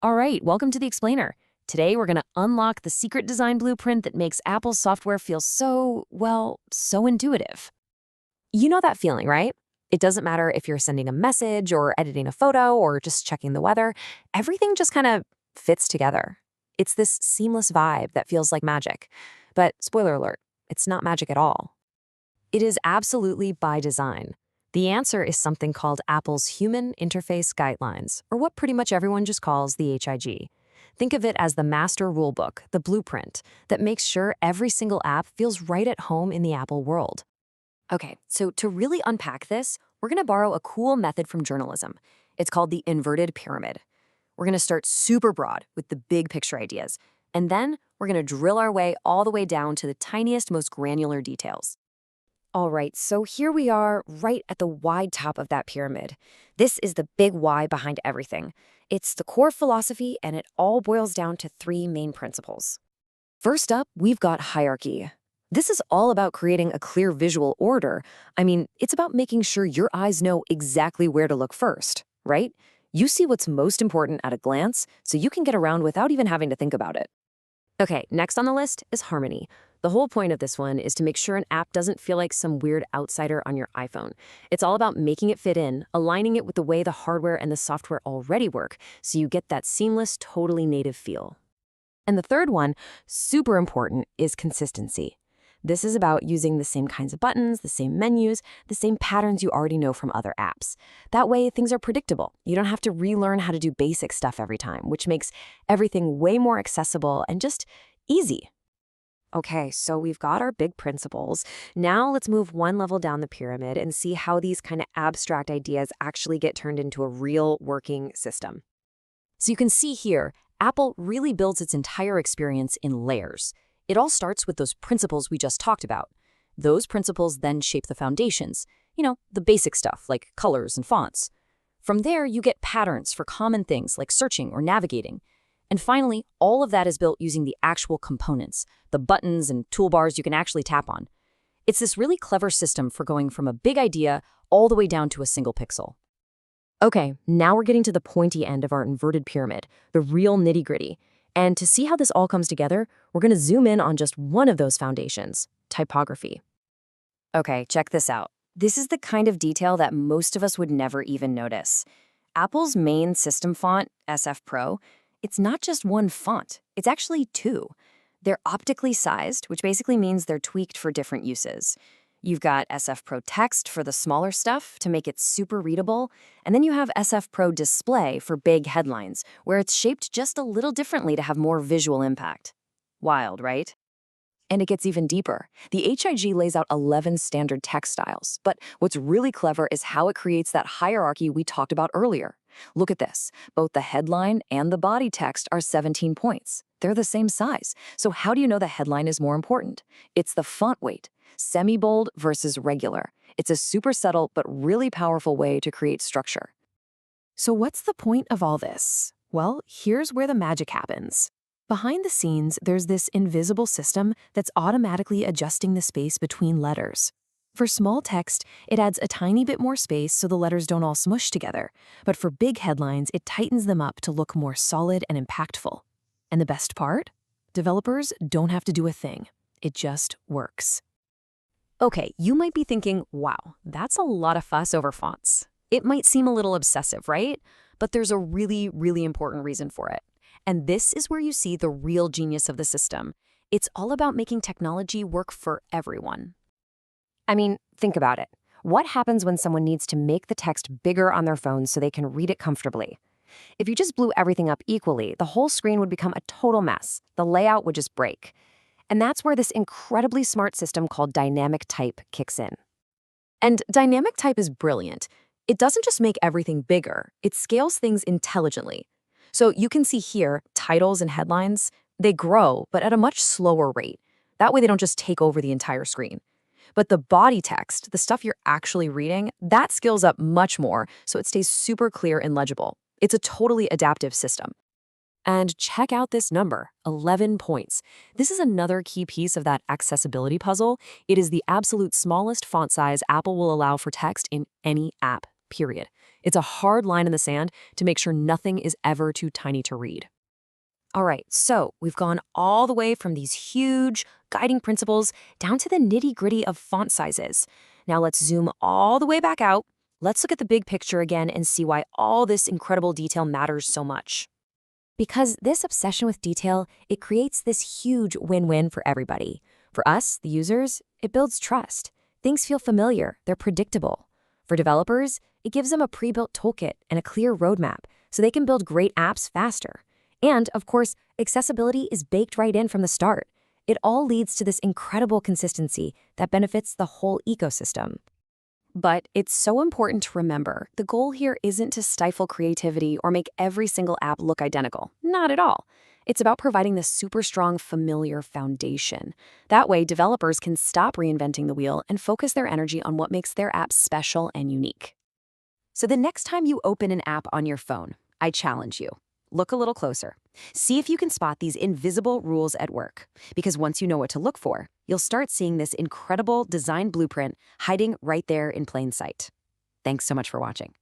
All right, welcome to the Explainer. Today we're going to unlock the secret design blueprint that makes Apple's software feel so intuitive. You know that feeling, right? It doesn't matter if you're sending a message or editing a photo or just checking the weather, everything just kind of fits together. It's this seamless vibe that feels like magic. But spoiler alert, it's not magic at all. It is absolutely by design. The answer is something called Apple's Human Interface Guidelines, or what pretty much everyone just calls the HIG. Think of it as the master rulebook, the blueprint, that makes sure every single app feels right at home in the Apple world. Okay, so to really unpack this, we're going to borrow a cool method from journalism. It's called the inverted pyramid. We're going to start super broad with the big picture ideas, and then we're going to drill our way all the way down to the tiniest, most granular details. All right, so here we are right at the wide top of that pyramid. This is the big why behind everything. It's the core philosophy, and it all boils down to three main principles. First up, we've got hierarchy. This is all about creating a clear visual order. It's about making sure your eyes know exactly where to look first, right? You see what's most important at a glance, so you can get around without even having to think about it. Okay, next on the list is harmony. The whole point of this one is to make sure an app doesn't feel like some weird outsider on your iPhone. It's all about making it fit in, aligning it with the way the hardware and the software already work, so you get that seamless, totally native feel. And the third one, super important, is consistency. This is about using the same kinds of buttons, the same menus, the same patterns you already know from other apps. That way, things are predictable. You don't have to relearn how to do basic stuff every time, which makes everything way more accessible and just easy. Okay, so we've got our big principles. Now let's move one level down the pyramid and see how these kind of abstract ideas actually get turned into a real working system. So you can see here, Apple really builds its entire experience in layers. It all starts with those principles we just talked about. Those principles then shape the foundations, the basic stuff like colors and fonts. From there, you get patterns for common things like searching or navigating. And finally, all of that is built using the actual components, the buttons and toolbars you can actually tap on. It's this really clever system for going from a big idea all the way down to a single pixel. Okay, now we're getting to the pointy end of our inverted pyramid, the real nitty-gritty. And to see how this all comes together, we're going to zoom in on just one of those foundations, typography. Okay, check this out. This is the kind of detail that most of us would never even notice. Apple's main system font, SF Pro, it's not just one font, it's actually two. They're optically sized, which basically means they're tweaked for different uses. You've got SF Pro Text for the smaller stuff to make it super readable, and then you have SF Pro Display for big headlines, where it's shaped just a little differently to have more visual impact. Wild, right? And it gets even deeper. The HIG lays out 11 standard text styles, but what's really clever is how it creates that hierarchy we talked about earlier. Look at this. Both the headline and the body text are 17 points. They're the same size. So how do you know the headline is more important? It's the font weight, semi-bold versus regular. It's a super subtle but really powerful way to create structure. So what's the point of all this? Well, here's where the magic happens. Behind the scenes, there's this invisible system that's automatically adjusting the space between letters. For small text, it adds a tiny bit more space so the letters don't all smush together. But for big headlines, it tightens them up to look more solid and impactful. And the best part? Developers don't have to do a thing. It just works. Okay, you might be thinking, wow, that's a lot of fuss over fonts. It might seem a little obsessive, right? But there's a really important reason for it. And this is where you see the real genius of the system. It's all about making technology work for everyone. Think about it. What happens when someone needs to make the text bigger on their phone so they can read it comfortably? If you just blew everything up equally, the whole screen would become a total mess. The layout would just break. And that's where this incredibly smart system called Dynamic Type kicks in. And Dynamic Type is brilliant. It doesn't just make everything bigger, it scales things intelligently. So you can see here, titles and headlines, they grow, but at a much slower rate. That way they don't just take over the entire screen. But the body text, the stuff you're actually reading, that scales up much more, so it stays super clear and legible. It's a totally adaptive system. And check out this number, 11 points. This is another key piece of that accessibility puzzle. It is the absolute smallest font size Apple will allow for text in any app, period. It's a hard line in the sand to make sure nothing is ever too tiny to read. All right, so we've gone all the way from these huge guiding principles down to the nitty-gritty of font sizes. Now let's zoom all the way back out. Let's look at the big picture again and see why all this incredible detail matters so much. Because this obsession with detail, it creates this huge win-win for everybody. For us, the users, it builds trust. Things feel familiar, they're predictable. For developers, it gives them a pre-built toolkit and a clear roadmap so they can build great apps faster. And, of course, accessibility is baked right in from the start. It all leads to this incredible consistency that benefits the whole ecosystem. But it's so important to remember, the goal here isn't to stifle creativity or make every single app look identical. Not at all. It's about providing this super strong, familiar foundation. That way, developers can stop reinventing the wheel and focus their energy on what makes their app special and unique. So the next time you open an app on your phone, I challenge you. Look a little closer. See if you can spot these invisible rules at work. Because once you know what to look for, you'll start seeing this incredible design blueprint hiding right there in plain sight. Thanks so much for watching.